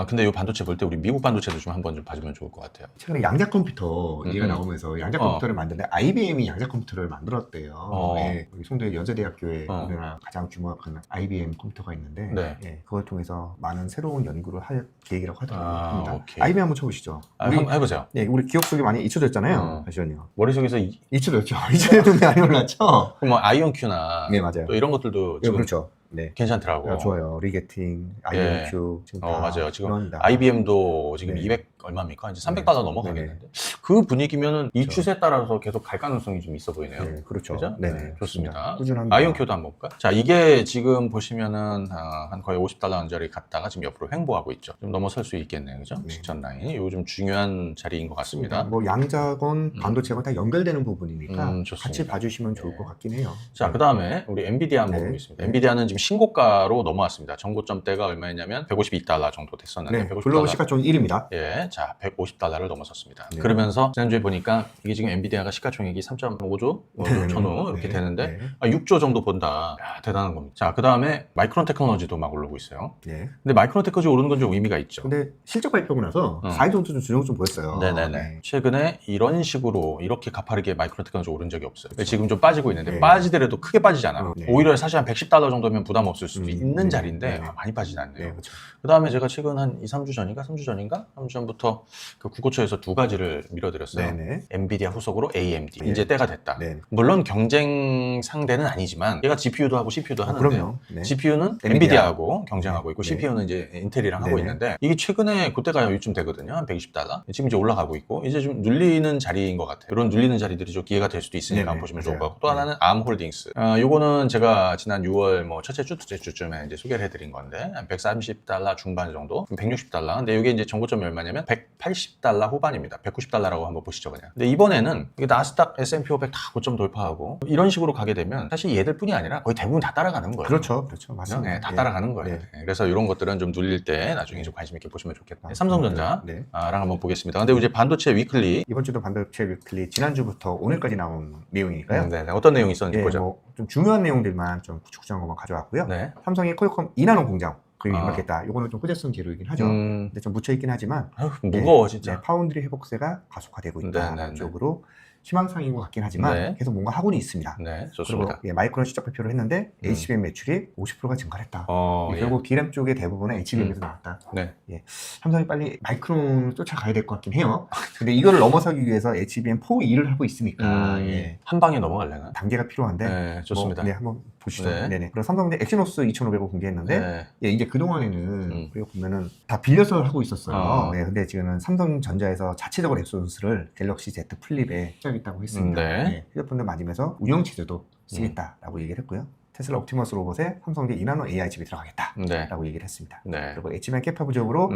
근데 이 반도체 볼 때 우리 미국 반도체도 좀 한번 좀 봐주면 좋을 것 같아요. 최근에 양자 컴퓨터 얘기가 나오면서 양자 어. 컴퓨터를 만드는데 IBM이 양자 컴퓨터를 만들었대요. 예, 여기 송도 연세대학교에 우리나라 가장 주목한 IBM 컴퓨터가 있는데 네. 예, 그걸 통해서 많은 새로운 연구를 할 계획이라고 하더라고요. 오케이. IBM 한번 쳐보시죠. 한번 해보세요. 예, 우리 기억 속에 많이 잊혀졌잖아요. 잠시만요. 머릿속에서 잊혀졌죠. 잊혀졌는데 많이 올랐죠. 뭐 아이온큐나 네, 맞아요. 또 이런 것들도 예, 지금 그렇죠. 네. 괜찮더라고. 좋아요. 리게팅, IBMQ 지금 다 맞아요. 지금 들어갑니다. IBM도 지금 네. 200 얼마입니까? 이제 300달러 넘어가겠는데 그 분위기면은 이 추세에 따라서 계속 갈 가능성이 좀 있어 보이네요. 네, 그렇죠. 그죠? 네, 좋습니다. 꾸준합니다. 아이온큐도 한번 볼까? 자, 이게 지금 보시면은 한 거의 50달러 언저리 갔다가 지금 옆으로 횡보하고 있죠. 좀 넘어설 수 있겠네요. 그죠? 네. 직전 라인이 요즘 중요한 자리인 것 같습니다. 뭐 양자건 반도체건 다 연결되는 부분이니까 좋습니다. 같이 봐주시면 좋을 것 같긴 해요. 자, 그 다음에 우리 엔비디아 한번 네. 보겠습니다. 엔비디아는 지금 신고가로 넘어왔습니다. 정고점대가 얼마였냐면 152달러 정도 됐었는데 네, 150달러. 글로벌 시가총 1위입니다. 예, 자, 150달러를 넘어섰습니다. 네. 그러면서 지난주에 보니까 이게 지금 엔비디아가 시가총액이 3.5조, 천후 이렇게 네. 되는데 네. 6조 정도 본다. 야, 대단한 겁니다. 자, 그 다음에 마이크론 테크놀로지도 막 오르고 있어요. 네. 근데 마이크론 테크놀로지 오르는 건 좀 의미가 있죠. 근데 실적 발표고 나서 4일 정도 좀 주정 좀 보였어요. 네네네. 네. 최근에 이런 식으로 이렇게 가파르게 마이크론 테크놀로지 오른 적이 없어요. 지금 좀 빠지고 있는데 네. 빠지더라도 크게 빠지지 않아요. 네. 오히려 사실 한 110달러 정도면 부담 없을 수도 있는 네. 자리인데 네. 많이 빠지지 않네요. 네, 그렇죠. 그 다음에 제가 최근 한 2, 3주 전인가? 3주 전부터 그 구고처에서 두 가지를 밀어드렸어요. 네네. 엔비디아 후속으로 AMD. 네. 이제 때가 됐다. 네. 물론 경쟁 상대는 아니지만 얘가 GPU도 하고 CPU도 하는데 그럼요. 네. GPU는 엔비디아. 엔비디아하고 경쟁하고 있고 네. CPU는 이제 인텔이랑 하고 네네. 있는데 이게 최근에 그때가 요즘 되거든요. 한 120달러. 지금 이제 올라가고 있고 이제 좀 눌리는 자리인 것 같아요. 이런 눌리는 자리들이 좀 기회가 될 수도 있으니까 네네. 한번 보시면 좋을 것 맞아요. 같고 또 하나는 암홀딩스. 요거는 제가 지난 6월 뭐 첫째 주, 둘째 주쯤에 이제 소개를 해드린 건데 한 130달러 중반 정도, 160달러. 근데 이게 이제 정고점이 얼마냐면 180달러 후반입니다. 190달러라고 한번 보시죠 그냥. 근데 이번에는 이게 나스닥, S&P 500 다 고점 돌파하고 이런 식으로 가게 되면 사실 얘들뿐이 아니라 거의 대부분 다 따라가는 거예요. 그렇죠. 그렇죠. 맞습니다. 네, 다 예. 따라가는 거예요. 네. 네, 그래서 이런 것들은 좀 눌릴 때 나중에 좀 관심 있게 보시면 좋겠다. 삼성전자랑 네. 한번 보겠습니다. 근데 이제 반도체 위클리 이번 주도 반도체 위클리 지난주부터 오늘까지 나온 내용이니까요. 네, 어떤 내용이 있었는지 예, 보죠. 뭐 좀 중요한 내용들만 좀 구축구축한 것만 가져왔고요. 네. 삼성이 퀄컴 2나노 공장 그게 임박했다. 이거는 좀 호재성 재료이긴 하죠. 근데 좀 묻혀있긴 하지만 아유, 무거워 진짜. 네, 파운드리 회복세가 가속화되고 있다. 네, 네, 쪽으로 희망사항인 것 같긴 하지만 네. 계속 뭔가 하고는 있습니다. 네, 좋습니다. 그리고 마이크론 실적 발표를 했는데 HBM 매출이 50%가 증가를 했다. 결국 DRAM 쪽의 대부분은 HBM에서 나왔다. 네. 삼성이 빨리 마이크론을 쫓아가야 될 것 같긴 해요. 근데 이거를 넘어서기 위해서 HBM4E를 하고 있으니까 한 방에 넘어갈래나? 단계가 필요한데 네, 좋습니다. 네, 한번 보시죠. 네. 네네. 그리고 삼성인데 엑시노스 2500을 공개했는데 네. 예, 이제 그동안에는 그리고 보면은 다 빌려서 하고 있었어요. 네, 근데 지금은 삼성전자에서 자체적으로 엑시노스를 갤럭시 Z 플립에 시작했다고 했습니다. 네. 휴대폰들 맞으면서 운영체제도 쓰겠다라고 얘기를 했고요. 테슬라 옵티머스 로봇에 삼성의 2나노 AI 칩이 들어가겠다라고 얘기를 했습니다. 네. 그리고 HBM 캐파부적으로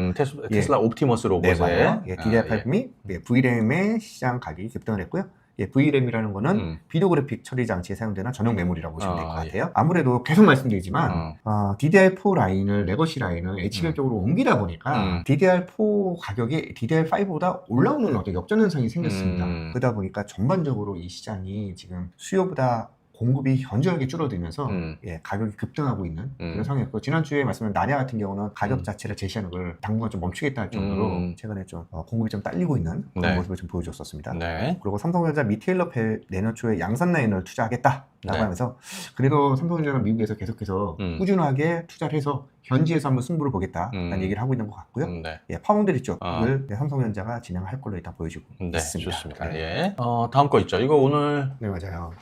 테슬라 옵티머스 로봇에 네, 맞아요. DDR5 및 VRAM의 시장 가격이 급등을 했고요. VRAM이라는 거는 비디오 그래픽 처리 장치에 사용되는 전용 메모리라고 보시면 될 것 같아요. 아무래도 계속 말씀드리지만 DDR4 라인을 레거시 라인을 HBM 쪽으로 옮기다 보니까 DDR4 가격이 DDR5보다 올라오는 어떤 역전 현상이 생겼습니다. 그러다 보니까 전반적으로 이 시장이 지금 수요보다 공급이 현저하게 줄어들면서 가격이 급등하고 있는 그런 상황이었고 지난주에 말씀드린 나냐 같은 경우는 가격 자체를 제시하는 걸 당분간 좀 멈추겠다 할 정도로 최근에 좀 공급이 좀 딸리고 있는 그런 모습을 좀 보여줬었습니다. 그리고 삼성전자 미테일러패 내년 초에 양산 라인을 투자하겠다라고 하면서 그래도 삼성전자는 미국에서 계속해서 꾸준하게 투자를 해서 현지에서 한번 승부를 보겠다라는 얘기를 하고 있는 것 같고요. 파운드리 쪽을 삼성전자가 진행할 걸로 일단 보여주고 있습니다. 좋습니다. 예. 다음 거 있죠. 이거 오늘 네, 맞아요.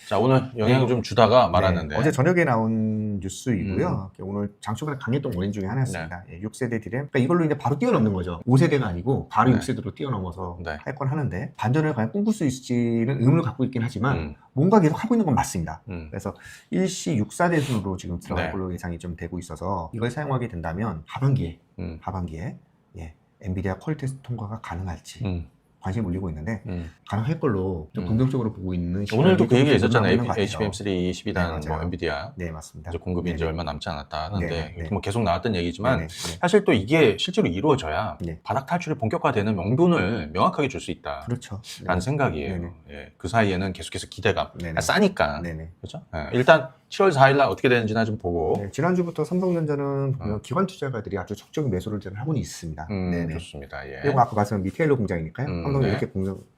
자, 오늘 영향 좀 주다가 말았는데 어제 저녁에 나온 뉴스이고요. 오늘 장초반에 강했던 원인 중에 하나였습니다. 6세대 디램. 그러니까 이걸로 이제 바로 뛰어넘는 거죠. 5세대가 아니고 바로 6세대로 뛰어넘어서 할 건 하는데 반전을 과연 꿈꿀 수 있을지는 의문을 갖고 있긴 하지만 뭔가 계속 하고 있는 건 맞습니다. 그래서 일시 6사대 순으로 지금 들어갈 걸로 예상이 좀 되고 있어서 이걸 사용하게 된다면 하반기에 엔비디아 퀄테스트 통과가 가능할지 관심이 몰리고 있는데 가능할 걸로 좀 긍정적으로 보고 있는 오늘도 그 얘기가 있었잖아요. 있는 것 같아요. HBM3 12단 뭐 엔비디아 네, 맞습니다. 이제 공급이 이제 얼마 남지 않았다 하는데 네네. 뭐 계속 나왔던 얘기지만 사실 또 이게 실제로 이루어져야 바닥 탈출이 본격화되는 명분을 명확하게 줄 수 있다. 그렇죠. 라는 생각이에요. 그 사이에는 계속해서 기대감 싸니까 네네. 그렇죠? 일단 7월 4일날 어떻게 되는지나 좀 보고. 네, 지난주부터 삼성전자는 보면 기관 투자가들이 아주 적극적인 매수를 하고는 있습니다. 네네. 좋습니다. 예. 그리고 아까 말씀한 미테일로 공장이니까요. 삼성이 네. 이렇게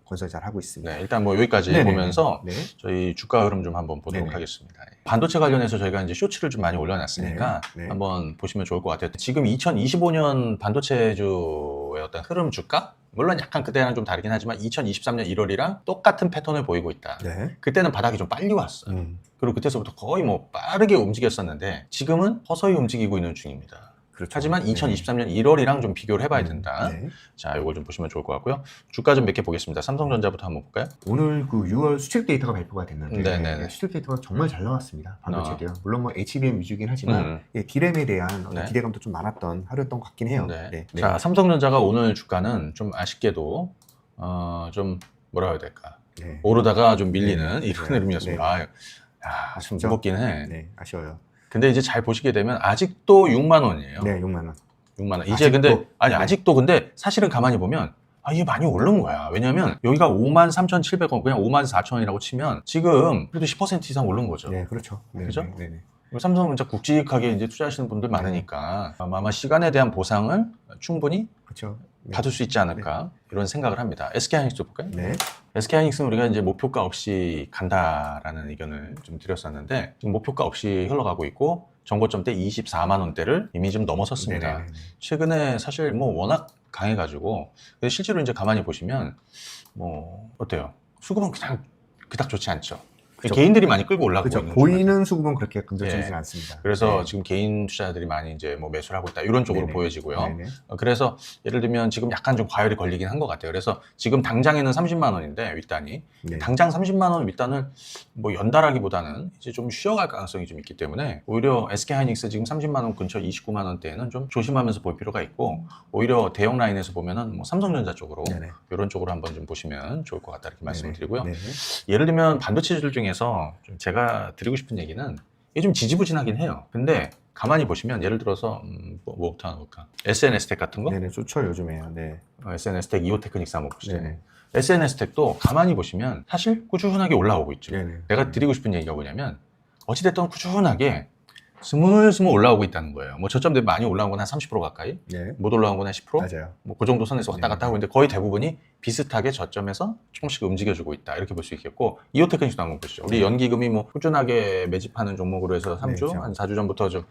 건설 잘 하고 있습니다. 네, 일단 뭐 여기까지 네네. 보면서 네. 저희 주가 흐름 좀 한번 보도록 네네. 하겠습니다. 반도체 관련해서 저희가 이제 쇼츠를 좀 많이 올려놨으니까 네. 네. 한번 보시면 좋을 것 같아요. 지금 2025년 반도체주의 어떤 흐름 주가? 물론 약간 그때랑 좀 다르긴 하지만 2023년 1월이랑 똑같은 패턴을 보이고 있다. 네. 그때는 바닥이 좀 빨리 왔어요. 그리고 그때서부터 거의 뭐 빠르게 움직였었는데 지금은 서서히 움직이고 있는 중입니다. 그렇죠. 하지만 네. 2023년 1월이랑 좀 비교를 해봐야 된다. 네. 자, 이걸 좀 보시면 좋을 것 같고요. 주가 좀 몇 개 보겠습니다. 삼성전자부터 한번 볼까요? 오늘 그 6월 수출 데이터가 발표가 됐는데 네네네. 수출 데이터가 정말 잘 나왔습니다. 반도체도요. 물론 뭐 HBM 위주긴 하지만 D램에 대한 네. 기대감도 좀 많았던 하루였던 것 같긴 해요. 네. 네. 자, 삼성전자가 오늘 주가는 좀 아쉽게도 좀 뭐라 해야 될까? 네. 오르다가 좀 밀리는 네. 이런 네. 흐름이었습니다. 네. 좀 아쉽죠? 무겁긴 해. 네, 아쉬워요. 근데 이제 잘 보시게 되면 아직도 6만 원이에요. 네, 6만 원. 6만 원. 이제 아직도? 근데 아니 네. 아직도 근데 사실은 가만히 보면 이게 많이 오른 거야. 왜냐면 여기가 53,700원 그냥 54,000원이라고 치면 지금 그래도 10% 이상 오른 거죠. 네, 그렇죠. 네, 그죠? 네, 네. 삼성전자 굵직하게 이제 투자하시는 분들 많으니까 아마 시간에 대한 보상을 충분히 그렇죠. 네. 받을 수 있지 않을까 이런 생각을 합니다. SK하이닉스 볼까요? 네. SK하이닉스는 우리가 이제 목표가 없이 간다라는 의견을 좀 드렸었는데 지금 목표가 없이 흘러가고 있고 정고점대 24만 원대를 이미 좀 넘어섰습니다. 네네네. 최근에 사실 뭐 워낙 강해가지고 근데 실제로 이제 가만히 보시면 뭐 어때요? 수급은 그냥 그닥 좋지 않죠. 그쵸. 개인들이 많이 끌고 올라가고 그렇죠. 있는 보이는 수급은 그렇게 긍정적이진 예. 않습니다. 그래서 네. 지금 개인 투자들이 많이 이제 뭐 매수를 하고 있다 이런 쪽으로 네네. 보여지고요. 네네. 그래서 예를 들면 지금 약간 좀 과열이 걸리긴 한 것 같아요. 그래서 지금 당장에는 30만 원인데 윗단이 네. 당장 30만 원 윗단을 뭐 연달하기보다는 이제 좀 쉬어갈 가능성이 좀 있기 때문에 오히려 SK하이닉스 지금 30만 원 근처 29만 원대에는 좀 조심하면서 볼 필요가 있고 오히려 대형 라인에서 보면은 뭐 삼성전자 쪽으로 네네. 이런 쪽으로 한번 좀 보시면 좋을 것 같다 이렇게 말씀을 드리고요. 네네. 예를 들면 반도체들 중에서 좀 제가 드리고 싶은 얘기는 이게 좀 지지부진하긴 해요. 근데 가만히 보시면 예를 들어서 뭐부터 하나 볼까? SNS텍 같은 거? 네네, 좋죠, 요즘에요. 네. SNS텍, 이오테크닉스 한번 보시죠. 네네. SNS텍도 가만히 보시면 사실 꾸준하게 올라오고 있죠. 네네. 내가 드리고 싶은 얘기가 뭐냐면 어찌됐든 꾸준하게 스물스물 올라오고 있다는 거예요. 뭐 저점 대비 많이 올라온 건 한 30% 가까이, 네. 못 올라온 건 한 10%? 맞아요. 뭐 그 정도 선에서 왔다 네. 갔다 하고 있는데 거의 대부분이 비슷하게 저점에서 조금씩 움직여주고 있다 이렇게 볼 수 있겠고 이오테크닉스도 한번 보시죠. 우리 네. 연기금이 뭐 꾸준하게 매집하는 종목으로 해서 3주, 네, 그렇죠. 한 4주 전부터 좀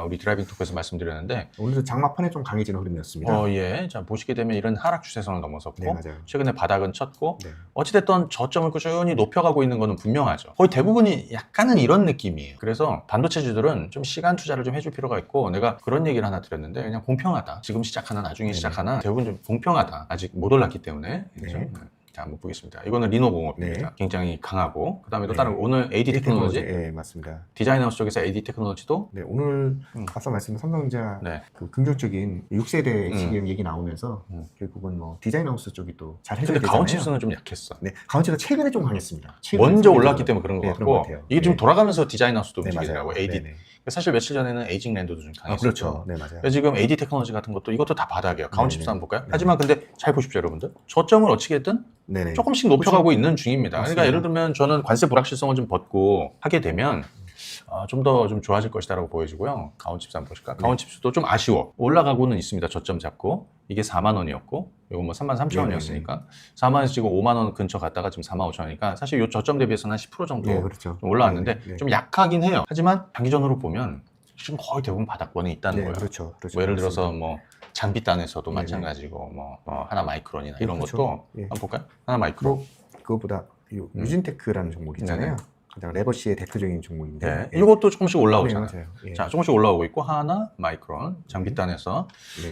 우리 드라이빙 토크에서 말씀드렸는데 오늘도 장막판에 좀 강해지는 흐름이었습니다. 예. 자, 보시게 되면 이런 하락 추세선을 넘어섰고 네, 맞아요. 최근에 바닥은 쳤고 네. 어찌됐든 저점을 꾸준히 높여가고 있는 거는 분명하죠. 거의 대부분이 약간은 이런 느낌이에요. 그래서 반도체주들은 좀 시간 투자를 좀 해줄 필요가 있고 내가 그런 얘기를 하나 드렸는데 그냥 공평하다. 지금 시작하나 나중에 네네. 시작하나 대부분 좀 공평하다. 아직 못 올랐기 때문에. 그렇죠? 네. 자, 한번 보겠습니다. 이거는 리노공업입니다. 네. 굉장히 강하고 그다음에 또 네. 다른 오늘 AD 테크놀로지 네, 맞습니다. 디자인하우스 쪽에서 AD 테크놀로지도 네, 오늘 앞서 말씀드린 삼성전자 네. 그 긍정적인 6세대 음. HBM 얘기 나오면서 결국은 뭐 디자인하우스 쪽이 또 잘 해줘야 근데 되잖아요. 가온칩스는 좀 약했어. 네, 가온칩스가 최근에 좀 강했습니다. 최근에 먼저 상대적으로. 올랐기 때문에 그런 것 네, 같고 그런 것 같아요. 이게 좀 네. 돌아가면서 디자인하우스도 네, 움직이더라고 맞아요. AD. 네네. 사실 며칠 전에는 에이징랜드도 좀 강했었죠. 그렇죠. 네, 맞아요. 그래서 지금 AD 테크놀로지 같은 것도 이것도 다 바닥이에요. 가온칩스 네네. 한번 볼까요? 네네. 하지만 근데 잘 보십시오, 여러분들. 저점을 어찌됐든 네네. 조금씩 높여가고 있는 중입니다. 맞습니다. 그러니까 예를 들면 저는 관세 불확실성을 좀 벗고 하게 되면 좀 더 좀 좋아질 것이다라고 보여지고요. 가온칩스 한번 보실까? 네. 가온칩스도 좀 아쉬워. 올라가고는 있습니다. 저점 잡고. 이게 4만 원이었고 이거 뭐 33,000원이었으니까 4만 원에서 지금 5만 원 근처 갔다가 지금 4만 5천 원이니까 사실 이 저점 대비해서는 한 10% 정도 네, 그렇죠. 좀 올라왔는데 네. 좀 약하긴 해요. 하지만 단기전으로 보면 지금 거의 대부분 바닥권에 있다는 네, 거예요. 그렇죠. 그렇죠. 뭐 예를 들어서 맞습니다. 뭐 장비단에서도 네네. 마찬가지고 뭐 하나 마이크론이나 이런 그렇죠. 것도 예. 한번 볼까요? 하나 마이크론. 뭐 그것보다 유진테크라는 종목 있잖아요. 네네. 가장 레거시의 대표적인 종목인데 네. 예. 이것도 조금씩 올라오잖아요. 네, 맞아요. 예. 자, 조금씩 올라오고 있고 하나 마이크론 장비단에서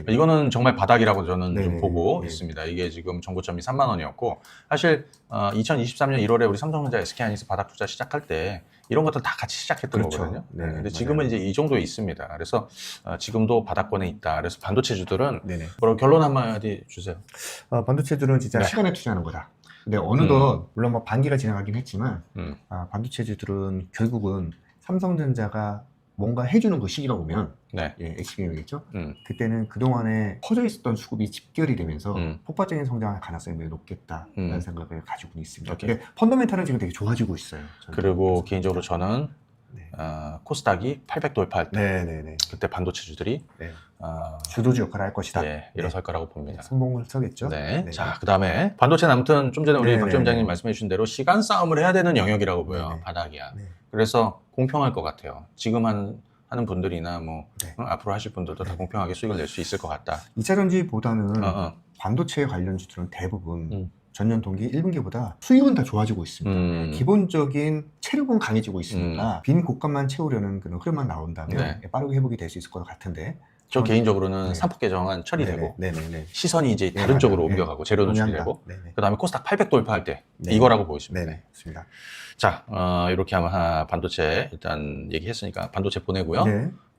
네. 이거는 정말 바닥이라고 저는 좀 네네. 보고 네. 있습니다. 이게 지금 정고점이 3만 원이었고 사실 2023년 1월에 우리 삼성전자 SK하이닉스 바닥 투자 시작할 때 이런 것들 다 같이 시작했던 그렇죠. 거거든요. 네, 근데 맞아요. 지금은 이제 이 정도에 있습니다. 그래서 지금도 바닥권에 있다. 그래서 반도체주들은 네네. 뭐라고 결론 한마디 주세요. 반도체들은 진짜 네. 시간에 투자하는 거다. 근데 어느덧 물론 뭐 반기가 지나가긴 했지만 반도체주들은 결국은 삼성전자가 뭔가 해주는 그 시기가 오면 네. 예, HBM이겠죠. 음. 그때는 그동안에 퍼져 있었던 수급이 집결이 되면서 음. 폭발적인 성장할 가능성이 매우 높겠다라는 음. 생각을 가지고 있습니다. 오케이. 근데 펀더멘탈은 지금 되게 좋아지고 있어요. 저는. 그리고 개인적으로 저는 네. 코스닥이 800 돌파할 때 네네네. 그때 반도체주들이 네. 주도주 역할을 할 것이다. 예, 일어설 거라고 봅니다. 선봉을 서겠죠. 네. 네. 자, 그 다음에 반도체는 아무튼 좀 전에 우리 네네네. 박주 원장님 말씀해 주신 대로 시간 싸움을 해야 되는 영역이라고 보여요. 네네. 바닥이야. 네. 그래서 공평할 것 같아요. 지금 하는 분들이나 뭐 네. 앞으로 하실 분들도 다 공평하게 수익을 낼 수 있을 것 같다. 2차 전지보다는 반도체 관련주들은 대부분 전년 동기 1분기보다 수익은 다 좋아지고 있습니다. 기본적인 체력은 강해지고 있으니까 빈 곳간만 채우려는 그런 흐름만 나온다면 빠르게 회복이 될 수 있을 것 같은데 저 개인적으로는 산폭 개정안 처리되고 시선이 이제 다른 쪽으로 옮겨가고 재료 노출이 되고 그 다음에 코스닥 800 돌파할 때 이거라고 보이십니다. 네, 맞습니다. 자, 이렇게 하면 반도체 일단 얘기했으니까 반도체 보내고요.